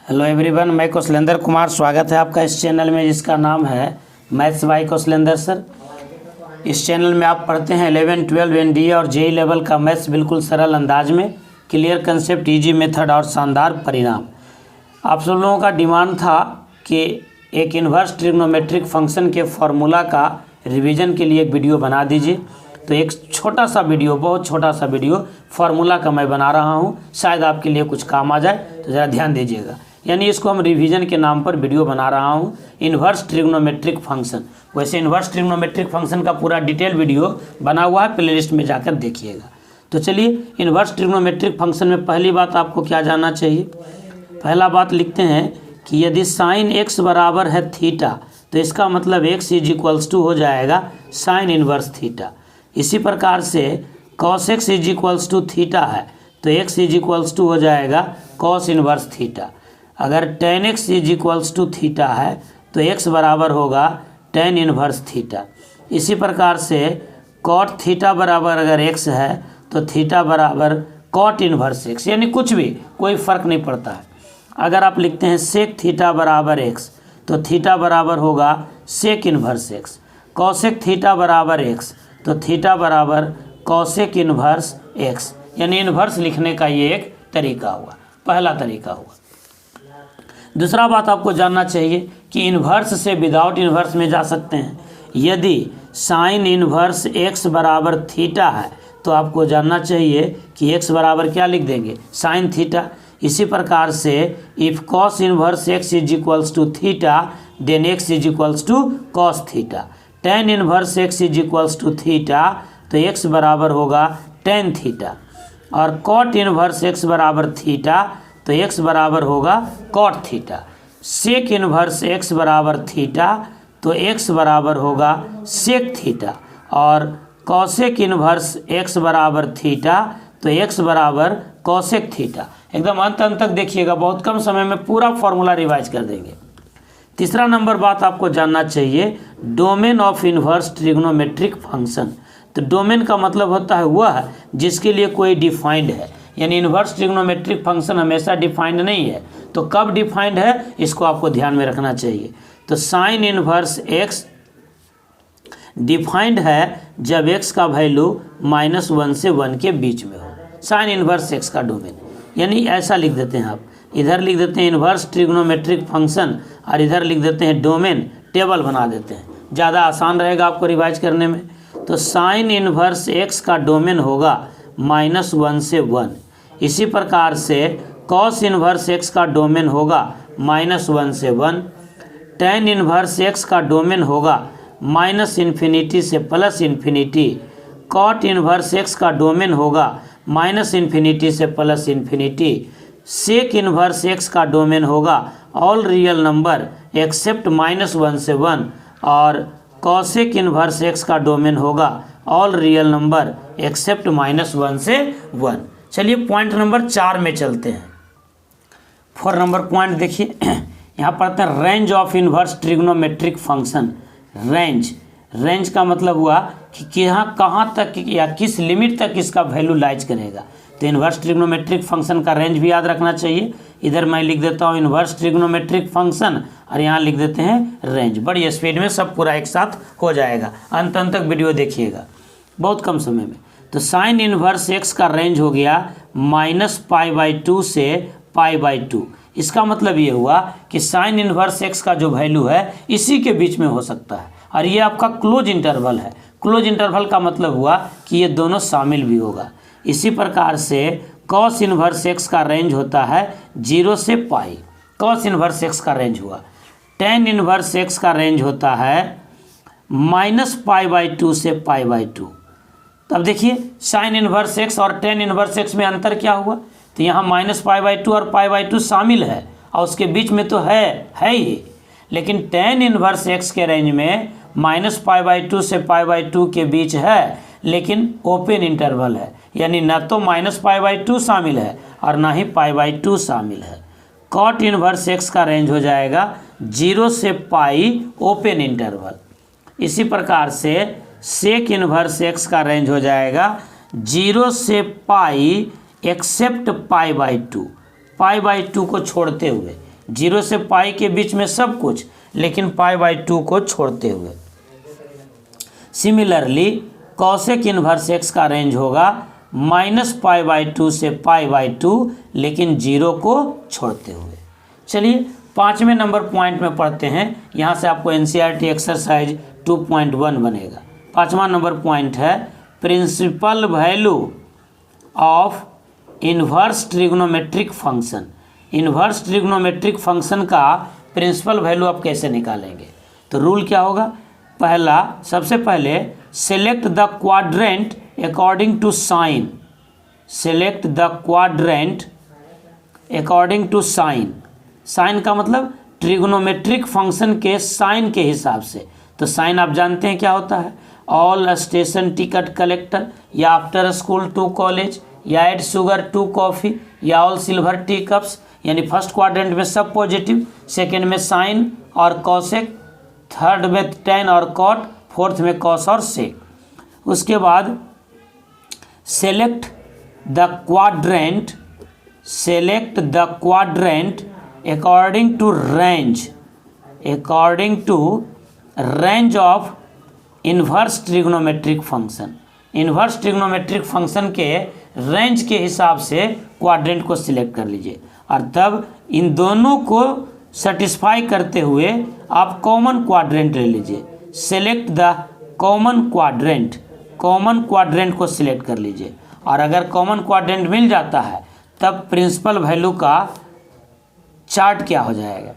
Hello everyone, मैं कौशलेंद्र कुमार। स्वागत है आपका इस चैनल में जिसका नाम है मैथ्स बाय कौशलेंद्र सर। इस चैनल में आप पढ़ते हैं 11, 12 एनडीए और जेई लेवल का मैथ्स बिल्कुल सरल अंदाज में, क्लियर कंसेप्ट, इजी मेथड और शानदार परिणाम। आप सब लोगों का डिमांड था कि एक इन्वर्स ट्रिग्नोमेट्रिक फंक्शन के फॉर्मूला का रिवीजन के लिए एक वीडियो बना दीजिए। तो एक छोटा सा वीडियो, बहुत छोटा सा वीडियो फार्मूला का मैं बना रहा हूँ, शायद आपके लिए कुछ काम आ जाए, तो ज़रा ध्यान दीजिएगा। यानी इसको हम रिवीजन के नाम पर वीडियो बना रहा हूँ, इन्वर्स ट्रिग्नोमेट्रिक फंक्शन। वैसे इन्वर्स ट्रिग्नोमेट्रिक फंक्शन का पूरा डिटेल वीडियो बना हुआ है, प्लेलिस्ट में जाकर देखिएगा। तो चलिए, इन्वर्स ट्रिग्नोमेट्रिक फंक्शन में पहली बात आपको क्या जानना चाहिए। पहला बात लिखते हैं कि यदि साइन एक्स बराबर है थीटा, तो इसका मतलब एक्स इज इक्वल्स टू हो जाएगा साइन इन्वर्स थीटा। इसी प्रकार से cos x is equals to theta है, तो एक्स इज इक्वल्स टू हो जाएगा कॉस इन्वर्स थीटा। अगर tan x is equals to theta है, तो एक्स बराबर होगा टेन इन्वर्स थीटा। इसी प्रकार से कॉट थीटा बराबर अगर एक्स है, तो थीटा बराबर कॉट इन्वर्स एक्स, यानी कुछ भी, कोई फ़र्क नहीं पड़ता है। अगर आप लिखते हैं सेक थीटा बराबर एक्स, तो थीटा बराबर होगा sec inverse x. Cosec theta बराबर एक्स, तो थीटा बराबर कॉसेक इन्वर्स एक्स, यानी इन्वर्स लिखने का ये एक तरीका हुआ, पहला तरीका हुआ। दूसरा बात आपको जानना चाहिए कि इन्वर्स से विदाउट इन्वर्स में जा सकते हैं। यदि साइन इन्वर्स एक्स बराबर थीटा है, तो आपको जानना चाहिए कि एक्स बराबर क्या लिख देंगे, साइन थीटा। इसी प्रकार से if cos inverse x is equals to theta, then x is equals to cos theta. Tan inverse x is equals to theta, तो एक्स बराबर होगा टेन थीटा। और कॉट इन्वर्स एक्स बराबर थीटा, तो x बराबर होगा cot theta. Sec inverse x बराबर theta, तो एक्स बराबर होगा सेक थीटा। और कॉसेक इन्वर्स एक्स बराबर थीटा, तो एक्स बराबर कॉसेक थीटा। एकदम अंत तक देखिएगा, बहुत कम समय में पूरा फॉर्मूला रिवाइज कर देंगे। तीसरा नंबर बात आपको जानना चाहिए, domain of inverse trigonometric function. तो डोमेन का मतलब होता है वह जिसके लिए कोई डिफाइंड है, यानी इन्वर्स ट्रिग्नोमेट्रिक फंक्शन हमेशा डिफाइंड नहीं है। तो कब डिफाइंड है, इसको आपको ध्यान में रखना चाहिए। तो साइन इन्वर्स एक्स डिफाइंड है जब एक्स का वैल्यू -1 से 1 के बीच में हो, साइन इन्वर्स एक्स का डोमेन। यानी ऐसा लिख देते हैं आप, इधर लिख देते हैं इन्वर्स ट्रिग्नोमेट्रिक फंक्शन और इधर लिख देते हैं डोमेन, टेबल बना देते हैं, ज़्यादा आसान रहेगा आपको रिवाइज करने में। तो साइन इन्वर्स एक्स का डोमेन होगा -1 से 1। इसी प्रकार से कॉस इन्वर्स एक्स का डोमेन होगा -1 से 1। टेन इन्वर्स एक्स का डोमेन होगा -∞ से +∞। कॉट इन्वर्स एक्स का डोमेन होगा -∞ से +∞। सेक इन्वर्स एक्स का डोमेन होगा ऑल रियल नंबर एक्सेप्ट -1 से 1। और कॉसेक इन्वर्स एक्स का डोमेन होगा ऑल रियल नंबर एक्सेप्ट -1 से 1। चलिए पॉइंट नंबर 4 में चलते हैं। 4 नंबर पॉइंट देखिए, यहाँ पढ़ते हैं range of inverse trigonometric function. Range का मतलब हुआ कि यहाँ कहाँ तक या किस लिमिट तक इसका वैल्यू लाइज करेगा। तो इन्वर्स ट्रिग्नोमेट्रिक फंक्शन का रेंज भी याद रखना चाहिए। इधर मैं लिख देता हूँ इन्वर्स ट्रिग्नोमेट्रिक फंक्शन और यहाँ लिख देते हैं रेंज। बड़ी स्पीड में सब पूरा एक साथ हो जाएगा, अंत तक वीडियो देखिएगा, बहुत कम समय में। तो साइन इन्वर्स एक्स का रेंज हो गया -π/2 से π/2। इसका मतलब ये हुआ कि साइन इन्वर्स एक्स का जो वैल्यू है इसी के बीच में हो सकता है, और ये आपका क्लोज इंटरवल है। क्लोज इंटरवल का मतलब हुआ कि ये दोनों शामिल भी होगा। इसी प्रकार से कॉस इन्वर्स एक्स का रेंज होता है 0 से π। कॉस इन्वर्स एक्स का रेंज हुआ। टेन इन्वर्स एक्स का रेंज होता है -π/2 से π/2। तब देखिए साइन इन्वर्स एक्स और टेन इन्वर्स एक्स में अंतर क्या हुआ। तो यहाँ -π/2 और π/2 शामिल है, और उसके बीच में तो है ही। लेकिन टेन इन्वर्स एक्स के रेंज में -π/2 से π/2 के बीच है, लेकिन ओपन इंटरवल है, यानी न तो -π/2 शामिल है और ना ही π/2 शामिल है। कॉट इन्वर्स एक्स का रेंज हो जाएगा 0 से π ओपन इंटरवल। इसी प्रकार से सेक इन्वर्स एक्स का रेंज हो जाएगा 0 से π एक्सेप्ट π/2, π/2 को छोड़ते हुए, 0 से पाई के बीच में सब कुछ, लेकिन π/2 को छोड़ते हुए। सिमिलरली कॉसेक इन्वर्स x का रेंज होगा -π/2 से π/2, लेकिन 0 को छोड़ते हुए। चलिए 5वें नंबर पॉइंट में पढ़ते हैं। यहाँ से आपको NCERT एक्सरसाइज 2.1 बनेगा। 5वां नंबर पॉइंट है principal value of inverse trigonometric function. Inverse trigonometric function का प्रिंसिपल वैल्यू आप कैसे निकालेंगे? तो रूल क्या होगा? सबसे पहले select the quadrant according to sign. Select the quadrant according to sign. Sign का मतलब ट्रिग्नोमेट्रिक फंक्शन के साइन के हिसाब से। तो साइन आप जानते हैं क्या होता है? ऑल स्टेशन टिकट कलेक्टर, या आफ्टर स्कूल टू कॉलेज, या एड शुगर टू कॉफ़ी, या ऑल सिल्वर टी कप्स। यानी फर्स्ट क्वाड्रेंट में सब पॉजिटिव, सेकेंड में साइन और कॉसेक, थर्ड में टेन और कॉट, फोर्थ में कॉस और सेक। उसके बाद select the quadrant, select the quadrant according to range, according to range of inverse trigonometric function. Inverse trigonometric function के रेंज के हिसाब से क्वाड्रेंट को सिलेक्ट कर लीजिए, और तब इन दोनों को सेटिस्फाई करते हुए आप कॉमन क्वाड्रेंट ले लीजिए। Select the common quadrant, common quadrant को सिलेक्ट कर लीजिए, और अगर कॉमन क्वाड्रेंट मिल जाता है तब प्रिंसिपल वैल्यू का चार्ट क्या हो जाएगा?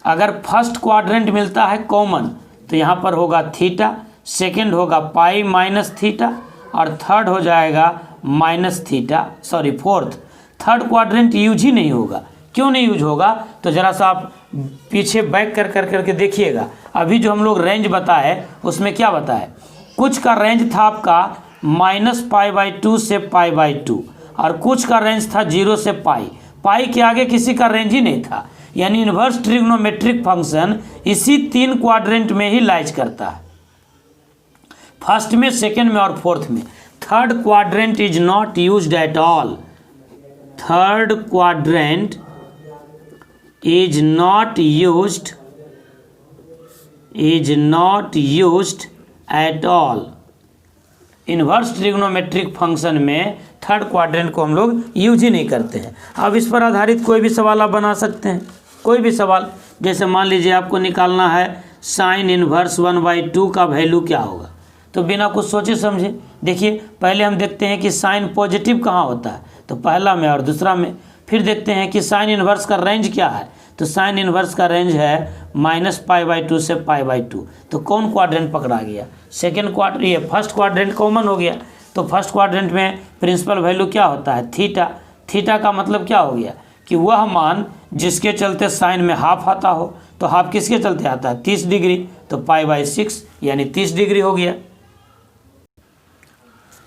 अगर फर्स्ट क्वाड्रेंट मिलता है कॉमन तो यहाँ पर होगा थीटा, सेकेंड होगा पाई माइनस थीटा, और थर्ड हो जाएगा minus theta, sorry fourth. Third quadrant use ही नहीं होगा। क्यों नहीं यूज होगा? तो ज़रा सा आप पीछे बैक करके देखिएगा। अभी जो हम लोग रेंज बताए उसमें क्या बताए? कुछ का रेंज था आपका -π/2 से π/2, और कुछ का रेंज था 0 से पाई। पाई के आगे किसी का रेंज ही नहीं था। यानी इन्वर्स ट्रिग्नोमेट्रिक फंक्शन इसी 3 क्वाड्रेंट में ही लाइज करता है, फर्स्ट में, सेकेंड में और फोर्थ में। Third quadrant is not used at all. Third quadrant is not used at all। Inverse trigonometric function में थर्ड क्वाड्रेंट को हम लोग यूज ही नहीं करते हैं। अब इस पर आधारित कोई भी सवाल आप बना सकते हैं, कोई भी सवाल। जैसे मान लीजिए आपको निकालना है साइन इन्वर्स 1/2 का वैल्यू क्या होगा, तो बिना कुछ सोचे समझे देखिए, पहले हम देखते हैं कि साइन पॉजिटिव कहाँ होता है, तो पहला में और दूसरा में। फिर देखते हैं कि साइन इन्वर्स का रेंज क्या है, तो साइन इन्वर्स का रेंज है -π/2 से π/2। तो कौन क्वाड्रेंट पकड़ा गया? Second quadrant. ये फर्स्ट क्वाड्रेंट कॉमन हो गया, तो फर्स्ट क्वाड्रेंट में प्रिंसिपल वैल्यू क्या होता है? थीटा। थीटा का मतलब क्या हो गया कि वह मान जिसके चलते साइन में हाफ आता हो, तो हाफ किसके चलते आता है? 30 डिग्री, तो π/6 यानी 30 डिग्री हो गया।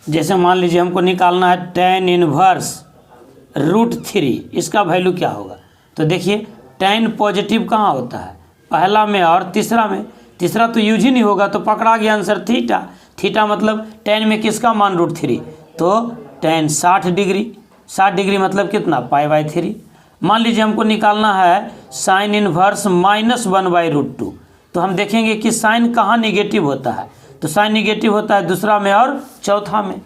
जैसे मान लीजिए हमको निकालना है tan इन्वर्स √3, इसका वैल्यू क्या होगा? तो देखिए tan पॉजिटिव कहाँ होता है? पहला में और तीसरा में। तीसरा तो यूज ही नहीं होगा, तो पकड़ा गया आंसर थीटा। थीटा मतलब tan में किसका मान √3, तो tan 60 डिग्री। 60 डिग्री मतलब कितना? π/3। मान लीजिए हमको निकालना है साइन इन्वर्स -1/√2, तो हम देखेंगे कि साइन कहाँ निगेटिव होता है, तो साइन निगेटिव होता है दूसरा में और चौथा में।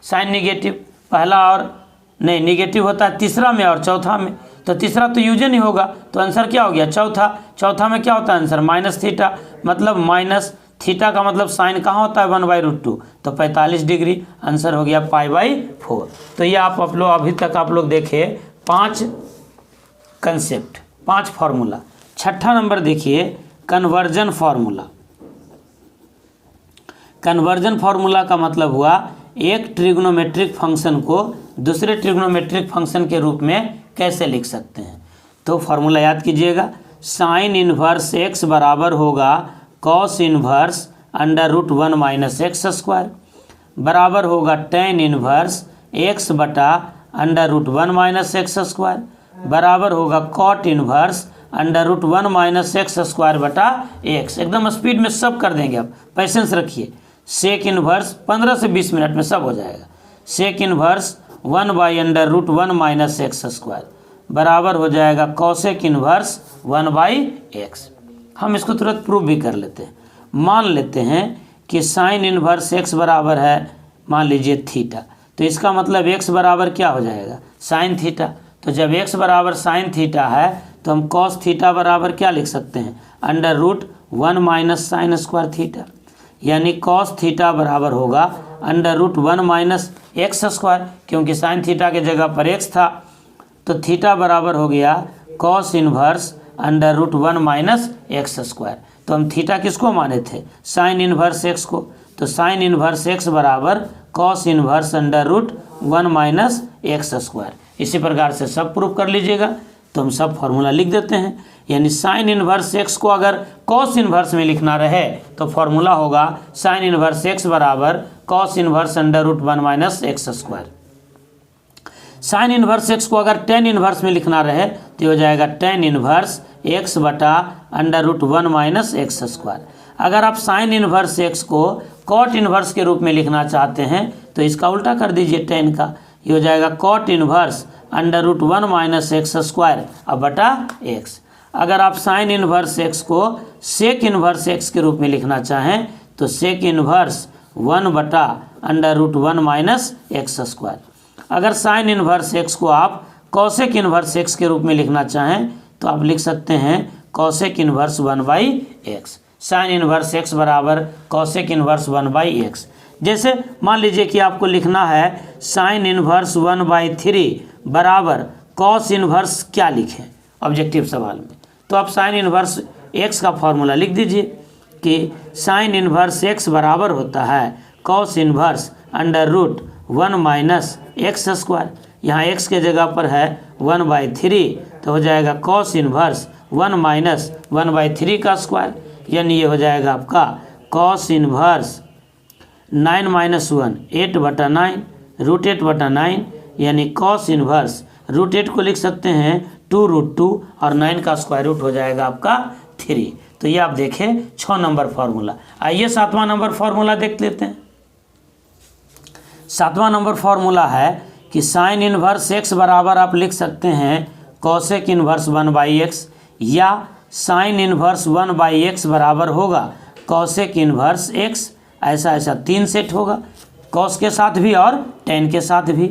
साइन निगेटिव पहला और नहीं, निगेटिव होता है तीसरा में और चौथा में, तो तीसरा तो यूज नहीं होगा, तो आंसर क्या हो गया? चौथा। चौथा में क्या होता है आंसर? -θ, मतलब माइनस थीटा का मतलब साइन कहाँ होता है? 1/√2, तो 45 डिग्री। आंसर हो गया π/4। तो ये आप लोग अभी तक आप लोग देखे 5 कंसेप्ट, 5 फार्मूला। छठा नंबर देखिए कन्वर्जन फार्मूला। कन्वर्जन फार्मूला का मतलब हुआ एक ट्रिग्नोमेट्रिक फंक्शन को दूसरे ट्रिग्नोमेट्रिक फंक्शन के रूप में कैसे लिख सकते हैं। तो फार्मूला याद कीजिएगा, साइन इन्वर्स x बराबर होगा कॉस इन्वर्स √1 - x² बराबर होगा tan इन्वर्स x बटा √1 - x² बराबर होगा कॉट इन्वर्स √1 - x² बटा x। एकदम स्पीड में सब कर देंगे आप, पेशेंस रखिए। सेक इन्वर्स 15 से 20 मिनट में सब हो जाएगा। सेक इन्वर्स 1/√1 - x² बराबर हो जाएगा कॉसेक इनवर्स 1/x। हम इसको तुरंत प्रूव भी कर लेते हैं। मान लेते हैं कि साइन इनवर्स x बराबर है मान लीजिए थीटा, तो इसका मतलब x बराबर क्या हो जाएगा साइन थीटा। तो जब x बराबर साइन थीटा है तो हम कॉस थीटा बराबर क्या लिख सकते हैं √1 माइनस साइन स्क्वायर थीटा, यानी कॉस थीटा बराबर होगा √1 माइनस एक्स स्क्वायर, क्योंकि साइन थीटा के जगह पर x था, तो थीटा बराबर हो गया cos inverse √1 minus x square. तो हम थीटा किसको माने थे साइन इनवर्स x को, तो साइन इनवर्स x बराबर cos inverse √1 minus x square. इसी प्रकार से सब प्रूफ कर लीजिएगा। तो हम सब फॉर्मूला लिख देते हैं, यानी साइन इनवर्स x को अगर कॉस इनवर्स में लिखना रहे तो फॉर्मूला होगा साइन इनवर्स x बराबर cos inverse √1 minus x square. Sine inverse x को अगर टेन इनवर्स में लिखना रहे तो हो जाएगा टेन इनवर्स x बटा √1 माइनस एक्स स्क्वायर। अगर आप साइन इनवर्स x को कॉट इनवर्स के रूप में लिखना चाहते हैं तो इसका उल्टा कर दीजिए टेन का, ये हो जाएगा cot inverse √1 minus x square अब बटा x। अगर आप साइन इनवर्स x को सेक इनवर्स x के रूप में लिखना चाहें तो सेक इनवर्स 1 बटा √1 माइनस एक्स स्क्वायर। अगर साइन इनवर्स x को आप कॉसेक इनवर्स x के रूप में लिखना चाहें तो आप लिख सकते हैं cosec inverse 1/x। Sine inverse x बराबर कॉसेक इनवर्स 1/x। जैसे मान लीजिए कि आपको लिखना है साइन इनवर्स 1/3 बराबर कॉस इनवर्स क्या लिखें ऑब्जेक्टिव सवाल में, तो आप साइन इनवर्स x का फॉर्मूला लिख दीजिए कि साइन इनवर्स x बराबर होता है cos inverse √1 minus x square. यहाँ x के जगह पर है 1/3, तो हो जाएगा कॉस इनवर्स 1 माइनस 1/3 का स्क्वायर, यानी ये हो जाएगा आपका कॉस इनवर्स 9 माइनस 1 8/9 √8/9, यानी कॉस इनवर्स √8 को लिख सकते हैं 2√2 और 9 का स्क्वायर रूट हो जाएगा आपका 3। तो ये आप देखें 6 नंबर फार्मूला। आइए 7वां नंबर फार्मूला देख लेते हैं। 7वां नंबर फार्मूला है कि साइन इनवर्स x बराबर आप लिख सकते हैं कॉसेक इनवर्स 1/x, या साइन इनवर्स 1/x बराबर होगा कॉसेक इनवर्स x। ऐसा 3 सेट होगा, कॉस के साथ भी और टेन के साथ भी।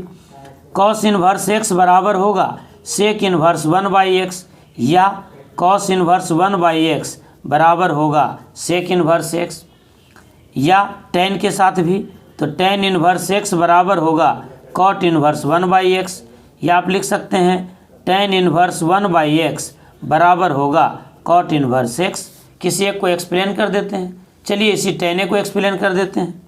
कॉस इनवर्स x बराबर होगा सेक इनवर्स 1/x, या कॉस इनवर्स 1/x बराबर होगा सेक इनवर्स x, या टेन के साथ भी, तो टेन इनवर्स x बराबर होगा कॉट इनवर्स 1/x, या आप लिख सकते हैं टेन इनवर्स 1/x बराबर होगा कॉट इनवर्स x। किसी एक को एक्सप्लेन कर देते हैं, चलिए इसी टेन को एक्सप्लेन कर देते हैं।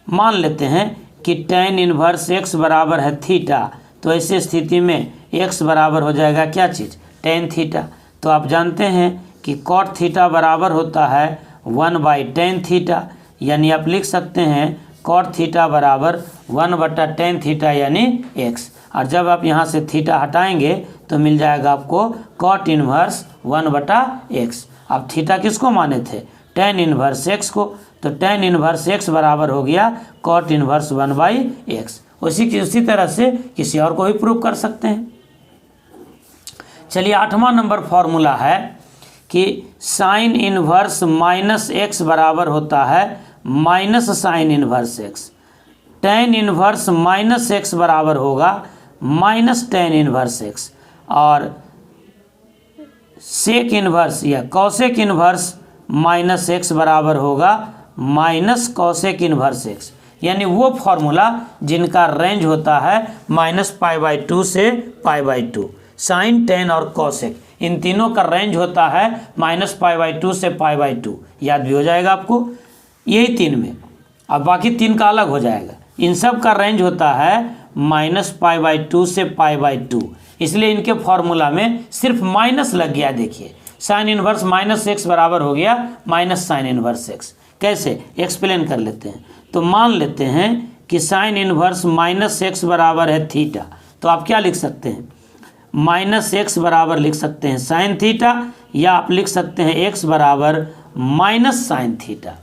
मान लेते हैं कि टेन इनवर्स x बराबर है थीटा, तो ऐसी स्थिति में x बराबर हो जाएगा क्या चीज़ टेन थीटा। तो आप जानते हैं कि कॉट थीटा बराबर होता है 1/tan थीटा, यानी आप लिख सकते हैं कॉट थीटा बराबर 1/tan थीटा यानी x। और जब आप यहाँ से थीटा हटाएंगे तो मिल जाएगा आपको कॉट इनवर्स 1/x। अब थीटा किसको माने थे tan इनवर्स x को, तो tan इनवर्स x बराबर हो गया कॉट इनवर्स 1/x। उसी तरह से किसी और को भी प्रूव कर सकते हैं। चलिए 8वां नंबर फॉर्मूला है कि साइन इनवर्स माइनस x बराबर होता है minus sine inverse x। Tan inverse minus x बराबर होगा माइनस टेन इनवर्स x, और सेक इनवर्स या कॉसेक इनवर्स माइनस x बराबर होगा माइनस कॉसेक इनवर्स x। यानी वो फॉर्मूला जिनका रेंज होता है -π/2 से π/2। साइन टेन और कॉसेक इन तीनों का रेंज होता है -π/2 से π/2। याद भी हो जाएगा आपको यही 3 में। अब बाकी 3 का अलग हो जाएगा। इन सब का रेंज होता है -π/2 से π/2, इसलिए इनके फॉर्मूला में सिर्फ माइनस लग गया। देखिए साइन इनवर्स -x बराबर हो गया माइनस साइन इनवर्स x। कैसे एक्सप्लेन कर लेते हैं। तो मान लेते हैं कि साइन इनवर्स -x बराबर है थीटा, तो आप क्या लिख सकते हैं -x बराबर लिख सकते हैं साइन थीटा, या आप लिख सकते हैं x बराबर माइनस साइन थीटा।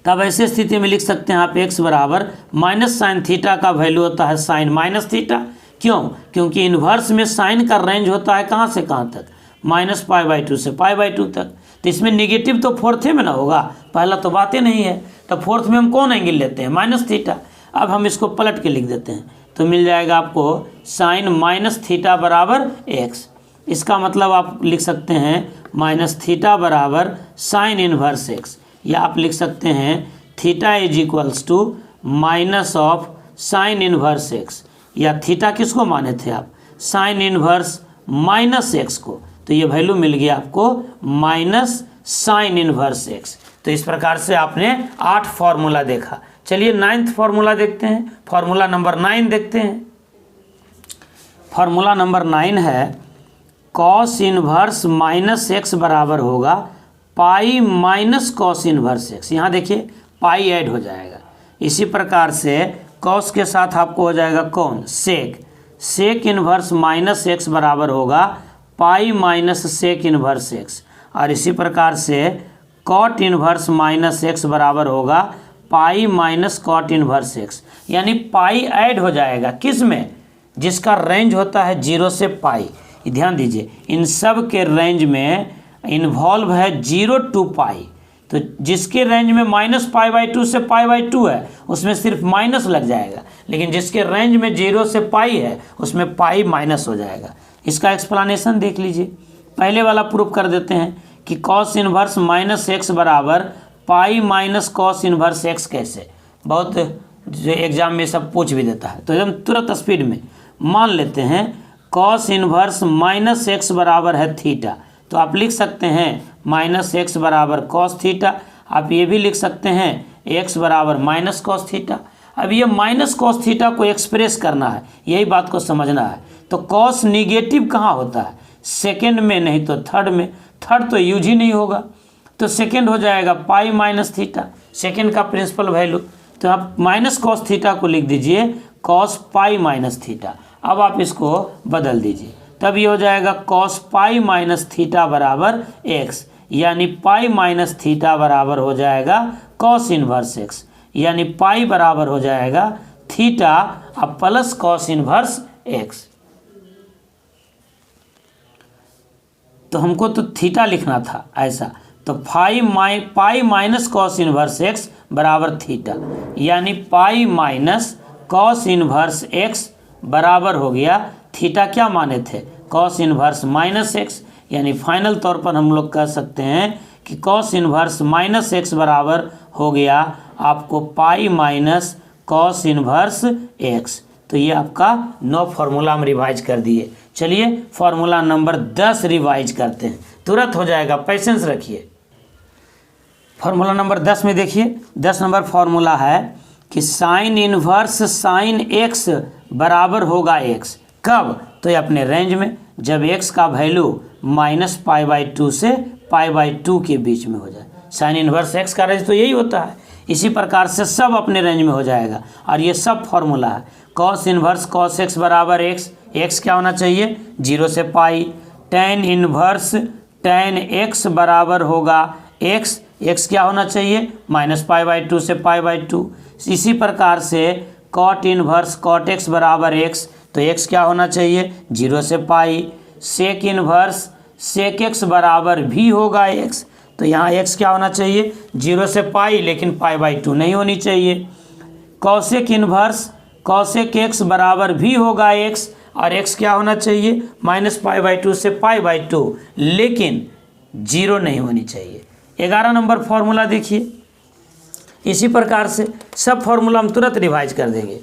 तब ऐसे स्थिति में लिख सकते हैं आप x बराबर माइनस साइन थीटा का वैल्यू होता है साइन माइनस थीटा, क्यों? क्योंकि इन्वर्स में साइन का रेंज होता है कहाँ से कहाँ तक, -π/2 से π/2 तक। तो इसमें निगेटिव तो फोर्थे में ना होगा, पहला तो बातें नहीं है। तो फोर्थ में हम कौन एंगल लेते हैं, -θ। अब हम इसको पलट के लिख देते हैं, तो मिल जाएगा आपको साइन -θ बराबर x। इसका मतलब आप लिख सकते हैं -θ बराबर साइन इनवर्स x, या आप लिख सकते हैं theta = minus of sine inverse x, या थीटा किसको माने थे आप, साइन इनवर्स -x को। तो ये वैल्यू मिल गया आपको माइनस साइन इनवर्स x। तो इस प्रकार से आपने 8 फॉर्मूला देखा। चलिए 9th फॉर्मूला देखते हैं, फॉर्मूला नंबर 9 देखते हैं। फॉर्मूला नंबर 9 है कॉस इनवर्स -x बराबर होगा pi minus cos inverse x। यहाँ देखिए पाई ऐड हो जाएगा। इसी प्रकार से कॉस के साथ आपको हो जाएगा कौन, सेक इनवर्स -x बराबर होगा pi minus sec inverse x। और इसी प्रकार से कॉट इनवर्स -x बराबर होगा pi minus cot inverse x। यानी पाई ऐड हो जाएगा किस में, जिसका रेंज होता है 0 से पाई। ध्यान दीजिए इन सब के रेंज में इन्वॉल्व है 0 to पाई। तो जिसके रेंज में -π/2 से π/2 है उसमें सिर्फ माइनस लग जाएगा, लेकिन जिसके रेंज में 0 से पाई है उसमें पाई माइनस हो जाएगा। इसका एक्सप्लेनेशन देख लीजिए। पहले वाला प्रूफ कर देते हैं कि कॉस इनवर्स -x बराबर pi minus cos inverse x कैसे, बहुत जो एग्जाम में सब पूछ भी देता है। तो एकदम तुरंत स्पीड में मान लेते हैं कॉस इनवर्स -x बराबर है थीटा, तो आप लिख सकते हैं -x बराबर कॉस थीटा। आप ये भी लिख सकते हैं x बराबर माइनस कॉस थीटा। अब ये माइनस कॉस थीटा को एक्सप्रेस करना है, यही बात को समझना है। तो कॉस निगेटिव कहाँ होता है, सेकेंड में, नहीं तो थर्ड में। थर्ड तो यूज ही नहीं होगा, तो सेकेंड हो जाएगा पाई माइनस थीटा, सेकेंड का प्रिंसिपल वैल्यू। तो आप माइनस कॉस थीटा को लिख दीजिए कॉस पाई माइनस थीटा। अब आप इसको बदल दीजिए, तब ये हो जाएगा कॉस पाई माइनस थीटा बराबर x, यानी पाई माइनस थीटा बराबर हो जाएगा कॉस इनवर्स x, यानी पाई बराबर हो जाएगा थीटा अब प्लस कॉस इनवर्स x। तो हमको तो थीटा लिखना था ऐसा, तो pi minus cos inverse x बराबर थीटा, यानी pi minus cos inverse x बराबर हो गया थीटा क्या माने थे, कॉस इनवर्स -x। यानी फाइनल तौर पर हम लोग कह सकते हैं कि कॉस इनवर्स -x बराबर हो गया आपको pi minus cos inverse x। तो ये आपका 9 फार्मूला हम रिवाइज कर दिए। चलिए फार्मूला नंबर 10 रिवाइज करते हैं, तुरंत हो जाएगा, पेशेंस रखिए। फार्मूला नंबर 10 में देखिए 10 नंबर फार्मूला है कि साइन इनवर्स साइन x बराबर होगा x। कब, तो ये अपने रेंज में, जब x का वैल्यू -π/2 से π/2 के बीच में हो जाए। साइन इनवर्स x का रेंज तो यही होता है। इसी प्रकार से सब अपने रेंज में हो जाएगा। और ये सब फार्मूला है। कॉस इनवर्स कॉस x बराबर x क्या होना चाहिए 0 से पाई। टेन इनवर्स टेन x बराबर होगा x क्या होना चाहिए -π/2 से π/2। इसी प्रकार से कॉट इनवर्स कॉट x बराबर x, तो x क्या होना चाहिए 0 से पाई। सेक इनवर्स सेक x बराबर भी होगा x, तो यहाँ x क्या होना चाहिए 0 से पाई, लेकिन π/2 नहीं होनी चाहिए। कॉसेक इनवर्स कॉसेक x बराबर भी होगा x, और x क्या होना चाहिए -π/2 से π/2, लेकिन 0 नहीं होनी चाहिए। 11 नंबर फॉर्मूला देखिए। इसी प्रकार से सब फॉर्मूला हम तुरंत रिवाइज कर देंगे।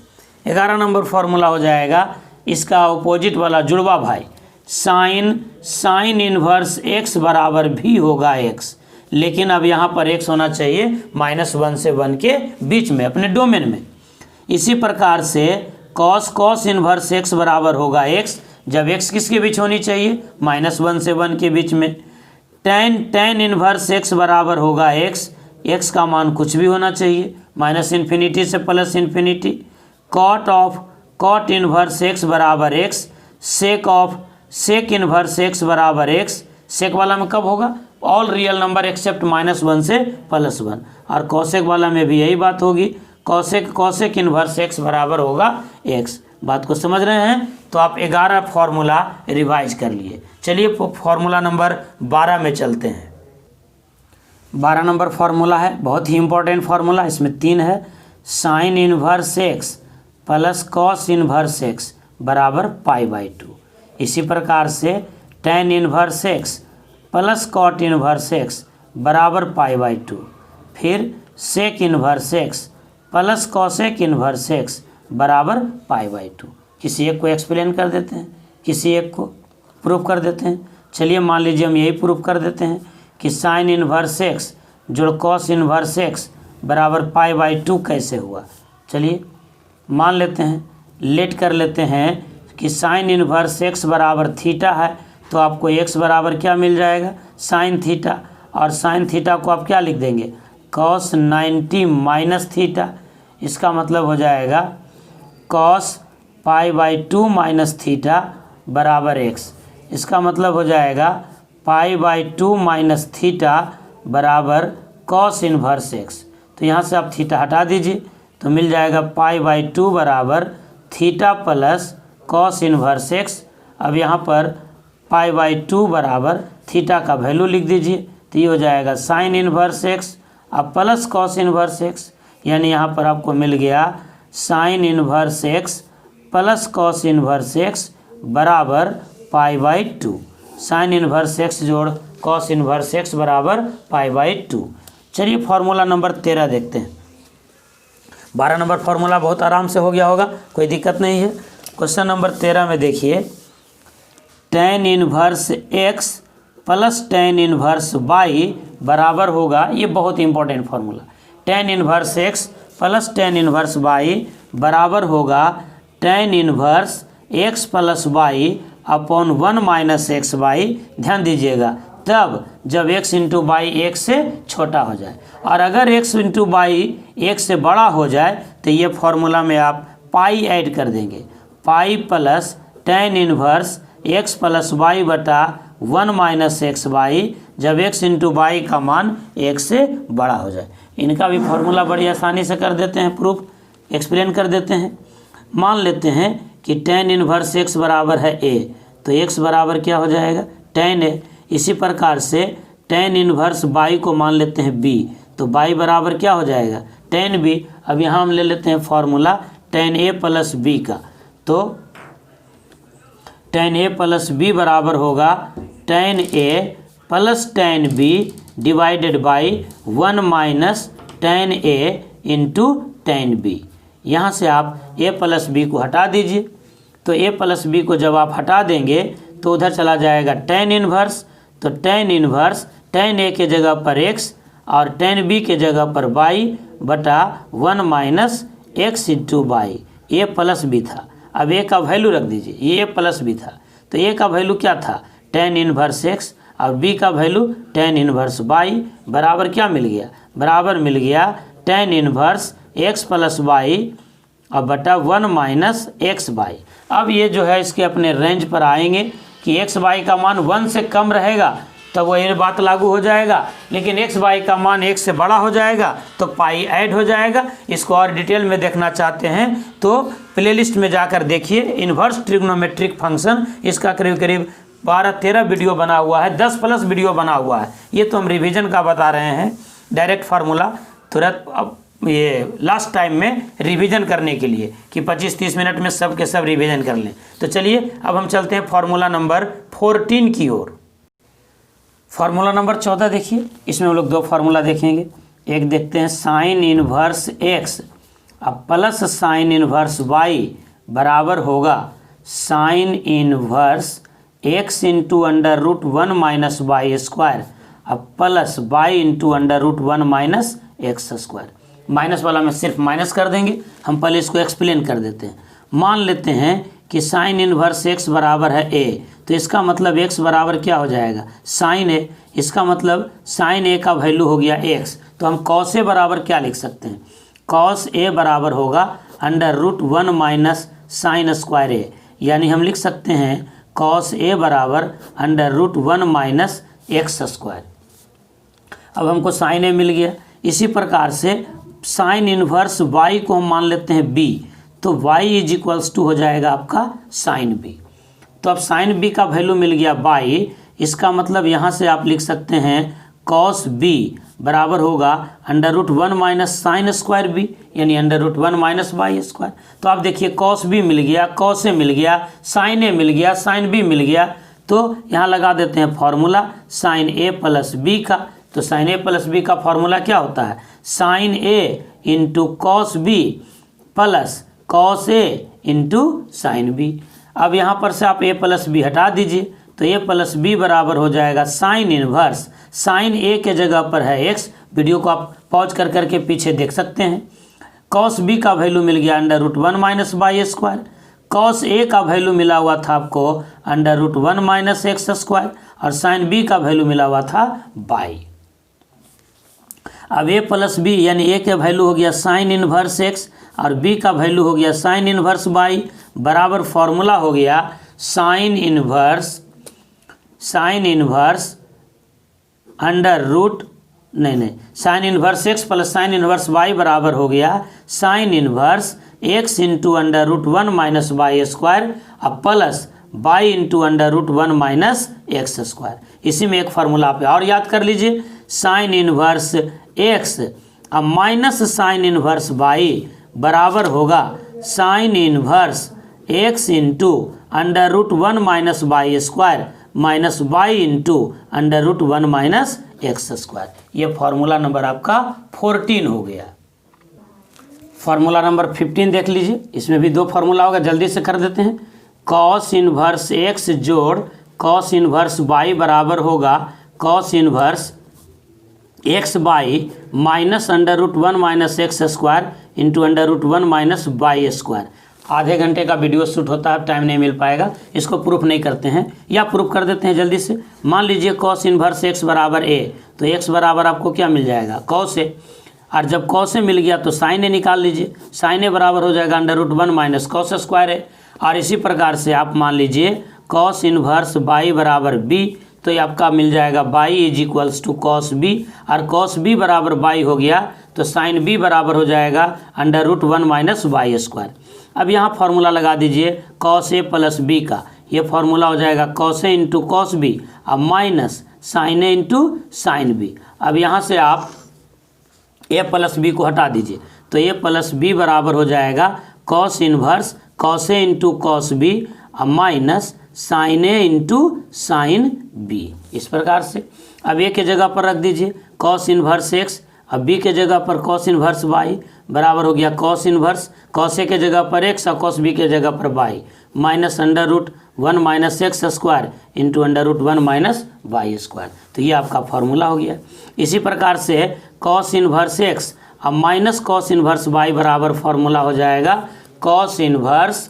11 नंबर फॉर्मूला हो जाएगा इसका अपोजिट वाला जुड़वा भाई, साइन इनवर्स x बराबर भी होगा x, लेकिन अब यहाँ पर x होना चाहिए -1 से 1 के बीच में, अपने डोमेन में। इसी प्रकार से कॉस इनवर्स x बराबर होगा x, जब x किसके बीच होनी चाहिए -1 से 1 के बीच में। टेन इनवर्स x बराबर होगा x का मान कुछ भी होना चाहिए, -∞ से +∞। कॉट इनवर्स x बराबर x, सेक इनवर्स x बराबर x। सेक वाला में कब होगा ऑल रियल नंबर एक्सेप्ट -1 से +1, और कॉसेक वाला में भी यही बात होगी, कॉसेक इनवर्स x बराबर होगा x। बात को समझ रहे हैं। तो आप 11 फार्मूला रिवाइज कर लिए। चलिए फार्मूला नंबर 12 में चलते हैं। 12 नंबर फार्मूला है, बहुत ही इंपॉर्टेंट फार्मूला। इसमें 3 है। Sine inverse x plus cos inverse x बराबर π/2। इसी प्रकार से tan inverse x plus cot inverse x बराबर π/2। फिर sec inverse x plus cosec inverse x बराबर π/2। किसी एक को एक्सप्लेन कर देते हैं, किसी एक को प्रूफ कर देते हैं। चलिए मान लीजिए हम यही प्रूफ कर देते हैं कि साइन इनवर्स एक्स जोड़ कॉस इनवर्स एक्स बराबर π/2 कैसे हुआ। चलिए मान लेते हैं, लेट कर लेते हैं कि साइन इनवर्स एक्स बराबर थीटा है, तो आपको एक्स बराबर क्या मिल जाएगा, साइन थीटा। और साइन थीटा को आप क्या लिख देंगे, कॉस 90 माइनस थीटा। इसका मतलब हो जाएगा कॉस π/2 माइनस थीटा बराबर एक्स। इसका मतलब हो जाएगा π/2 माइनस थीटा बराबर कॉस इनवर्स एक्स। तो यहाँ से आप थीटा हटा दीजिए तो मिल जाएगा π/2 बराबर theta plus cos inverse x. अब यहाँ पर π/2 बराबर थीटा का वैल्यू लिख दीजिए, तो ये हो जाएगा साइन इनवर्स एक्स अब प्लस कॉस इनवर्स एक्स, यानी यहाँ पर आपको मिल गया sine inverse x plus cos inverse x बराबर π/2। साइन इनवर्स एक्स जोड़ कॉस इनवर्स एक्स बराबर π/2। चलिए फार्मूला नंबर 13 देखते हैं। 12 नंबर फार्मूला बहुत आराम से हो गया होगा, कोई दिक्कत नहीं है। क्वेश्चन नंबर 13 में देखिए, tan inverse x plus tan inverse y बराबर होगा, ये बहुत important formula, tan inverse x plus tan inverse y बराबर होगा tan inverse x plus y upon 1 minus x y. ध्यान दीजिएगा, तब जब x इंटू वाई एक से छोटा हो जाए, और अगर x इंटू वाई एक से बड़ा हो जाए तो ये फॉर्मूला में आप पाई ऐड कर देंगे, pi plus tan inverse x plus y बटा 1 माइनस एक्स वाई, जब x इंटू वाई का मान एक से बड़ा हो जाए। इनका भी फॉर्मूला बड़ी आसानी से कर देते हैं, प्रूफ एक्सप्लेन कर देते हैं। मान लेते हैं कि tan इनवर्स x बराबर है a, तो x बराबर क्या हो जाएगा, tan a। इसी प्रकार से tan इनवर्स y को मान लेते हैं b, तो y बराबर क्या हो जाएगा, tan b। अब यहाँ हम ले लेते हैं formula tan a plus b का, तो tan a प्लस b बराबर होगा tan a plus tan b divided by 1 minus tan a into tan b। यहाँ से आप a प्लस b को हटा दीजिए, तो a प्लस b को जब आप हटा देंगे तो उधर चला जाएगा tan इनवर्स, तो tan इनवर्स tan a के जगह पर x और tan b के जगह पर y बटा 1 minus x into y. a plus b था, अब a का वैल्यू रख दीजिए, ये a प्लस b था, तो a का वैल्यू क्या था, tan इनवर्स x और b का वैल्यू tan इनवर्स y बराबर क्या मिल गया, बराबर मिल गया tan inverse x plus y और बटा 1 माइनस एक्स वाई। अब ये जो है इसके अपने रेंज पर आएंगे कि एक्स वाई का मान 1 से कम रहेगा तब वो ये बात लागू हो जाएगा, लेकिन एक्स वाई का मान 1 से बड़ा हो जाएगा तो पाई ऐड हो जाएगा। इसको और डिटेल में देखना चाहते हैं तो प्लेलिस्ट में जाकर देखिए, इन्वर्स ट्रिग्नोमेट्रिक फंक्शन, इसका करीब करीब 12-13 वीडियो बना हुआ है, 10 प्लस वीडियो बना हुआ है। ये तो हम रिवीजन का बता रहे हैं, डायरेक्ट फार्मूला तुरंत अब ये लास्ट टाइम में रिवीजन करने के लिए कि 25-30 मिनट में सब के सब रिवीजन कर लें। तो चलिए अब हम चलते हैं फार्मूला नंबर 14 की ओर। फार्मूला नंबर 14 देखिए, इसमें हम लोग 2 फार्मूला देखेंगे। एक देखते हैं साइन इनवर्स एक्स अब प्लस साइन इनवर्स वाई बराबर होगा sine inverse x into under root 1 minus y square अब plus y into under root 1 minus x square. Minus वाला में सिर्फ माइनस कर देंगे, हम पहले इसको एक्सप्लेन कर देते हैं। मान लेते हैं कि साइन इनवर्स एक्स बराबर है a, तो इसका मतलब x बराबर क्या हो जाएगा, साइन a। इसका मतलब साइन a का वैल्यू हो गया x, तो हम कॉस a बराबर क्या लिख सकते हैं, कॉस a बराबर होगा under root 1 minus sine square a, यानी हम लिख सकते हैं कॉस a बराबर under root 1 minus x square. अब हमको साइन a मिल गया। इसी प्रकार से साइन इनवर्स y को हम मान लेते हैं b, तो y इज इक्वल्स टू हो जाएगा आपका साइन बी। तो अब साइन बी का वैल्यू मिल गया बाई, इसका मतलब यहाँ से आप लिख सकते हैं कॉस बी बराबर होगा √1 माइनस साइन स्क्वायर बी, यानी √1 माइनस बाई स्क्वायर। तो आप देखिए कॉस बी मिल गया, कॉस ए मिल गया, साइन ए मिल गया, साइन बी मिल गया। तो यहाँ लगा देते हैं formula sine A plus B का। तो साइन ए प्लस बी का फॉर्मूला क्या होता है, sine A into cos B plus cos A into sine B. अब यहाँ पर से आप ए प्लस बी हटा दीजिए, तो ए प्लस बी बराबर हो जाएगा साइन इनवर्स, साइन ए के जगह पर है एक्स, वीडियो को आप पॉज कर करके पीछे देख सकते हैं। कॉस बी का वैल्यू मिल गया √1 minus y square, cos A का वैल्यू मिला हुआ था आपको √1 माइनस एक्स स्क्वायर, और साइन बी का वैल्यू मिला हुआ था बाई। अब ए प्लस बी यानी ए के वैल्यू हो गया साइन इनवर्स एक्स और बी का वैल्यू हो गया साइन इनवर्स बाई, बराबर फॉर्मूला हो गया sine inverse sine inverse sine inverse x plus sine inverse y बराबर हो गया sine inverse x into √1 minus y square अब plus y into √1 minus x square. इसी में एक फार्मूला आप और याद कर लीजिए, साइन इनवर्स एक्स अब माइनस साइन इनवर्स बाई बराबर होगा sine inverse x into √1 minus y square minus by into √1 minus x square. ये फार्मूला नंबर आपका 14 हो गया। फार्मूला नंबर 15 देख लीजिए, इसमें भी दो फार्मूला होगा, जल्दी से कर देते हैं। कॉस इनवर्स एक्स जोड़ कॉस इनवर्स बाई बराबर होगा cos inverse x by minus √1 minus x square into √1 minus y square. आधे घंटे का वीडियो शूट होता है, टाइम नहीं मिल पाएगा, इसको प्रूफ नहीं करते हैं या प्रूफ कर देते हैं जल्दी से। मान लीजिए कॉस इनवर्स एक्स बराबर ए, तो एक्स बराबर आपको क्या मिल जाएगा कॉस ए, और जब कॉस ए मिल गया तो साइन ए निकाल लीजिए, साइन ए बराबर हो जाएगा √1 माइनस कॉस स्क्वायर ए। और इसी प्रकार से आप मान लीजिए कॉस इनवर्स बाई बराबर बी, तो ये आपका मिल जाएगा y is equals to cos B, और कॉस बी बराबर बाई हो गया तो साइन बी बराबर हो जाएगा √1 माइनस बाई स्क्वायर। अब यहाँ फार्मूला लगा दीजिए कॉस ए प्लस बी का, ये फार्मूला हो जाएगा cos A into cos B अब minus sign A into sine B. अब यहाँ से आप ए प्लस बी को हटा दीजिए, तो ए प्लस बी बराबर हो जाएगा cos inverse cos A into cos B अब minus sign A into sine B. इस प्रकार से अब ए के जगह पर रख दीजिए कॉस इनवर्स एक्स, अब बी के जगह पर कॉस इनवर्स वाई बराबर हो गया कॉस इनवर्स कॉस ए के जगह पर एक्स और कॉस बी के जगह पर y minus √1 minus x square into √1 minus y square. तो ये आपका फार्मूला हो गया। इसी प्रकार से कॉस इनवर्स एक्स अब माइनस कॉस इनवर्स वाई बराबर फार्मूला हो जाएगा cos inverse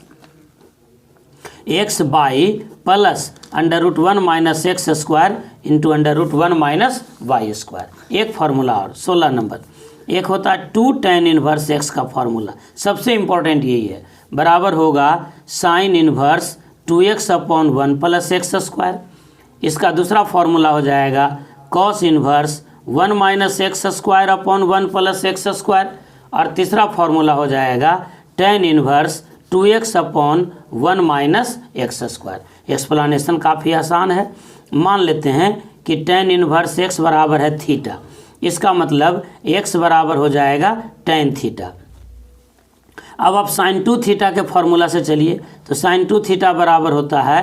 x y plus √1 minus x square into √1 minus y square. एक फार्मूला और 16 नंबर, एक होता है 2 tan इनवर्स एक्स का फार्मूला, सबसे इम्पोर्टेंट यही है, बराबर होगा sine inverse 2x upon 1 plus x square. इसका दूसरा फार्मूला हो जाएगा cos inverse 1 minus x square upon 1 plus x square, और तीसरा फार्मूला हो जाएगा tan inverse 2x upon 1 minus x square. Explanation काफ़ी आसान है। मान लेते हैं कि tan इनवर्स x बराबर है थीटा, इसका मतलब x बराबर हो जाएगा tan थीटा। अब आप sin 2 थीटा के फॉर्मूला से चलिए, तो sin 2 थीटा बराबर होता है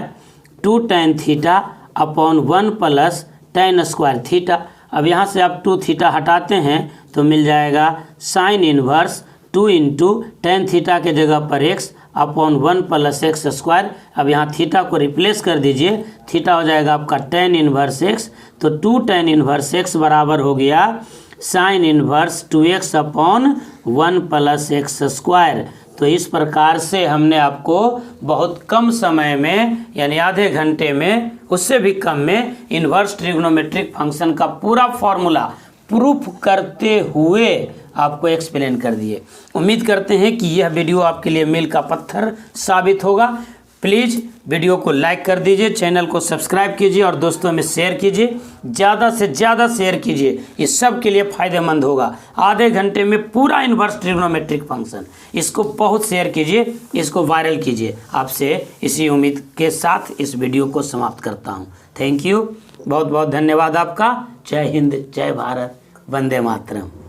2 tan theta upon 1 plus tan square theta. अब यहाँ से आप 2 थीटा हटाते हैं तो मिल जाएगा sine inverse 2 into tan theta के जगह पर x upon 1 plus x square. अब यहाँ थीटा को रिप्लेस कर दीजिए, थीटा हो जाएगा आपका tan इनवर्स x, तो 2 tan इनवर्स x बराबर हो गया sine inverse 2x upon 1 plus x square. तो इस प्रकार से हमने आपको बहुत कम समय में यानी आधे घंटे में, उससे भी कम में, इन्वर्स ट्रिग्नोमेट्रिक फंक्शन का पूरा फॉर्मूला प्रूफ करते हुए आपको एक्सप्लेन कर दिए। उम्मीद करते हैं कि यह वीडियो आपके लिए मील का पत्थर साबित होगा। प्लीज़ वीडियो को लाइक कर दीजिए, चैनल को सब्सक्राइब कीजिए और दोस्तों में शेयर कीजिए, ज़्यादा से ज़्यादा शेयर कीजिए। ये सब के लिए फ़ायदेमंद होगा। आधे घंटे में पूरा इन्वर्स ट्रिग्नोमेट्रिक फंक्शन, इसको बहुत शेयर कीजिए, इसको वायरल कीजिए। आपसे इसी उम्मीद के साथ इस वीडियो को समाप्त करता हूँ। थैंक यू, बहुत बहुत धन्यवाद आपका। जय हिंद, जय भारत, वंदे मातरम।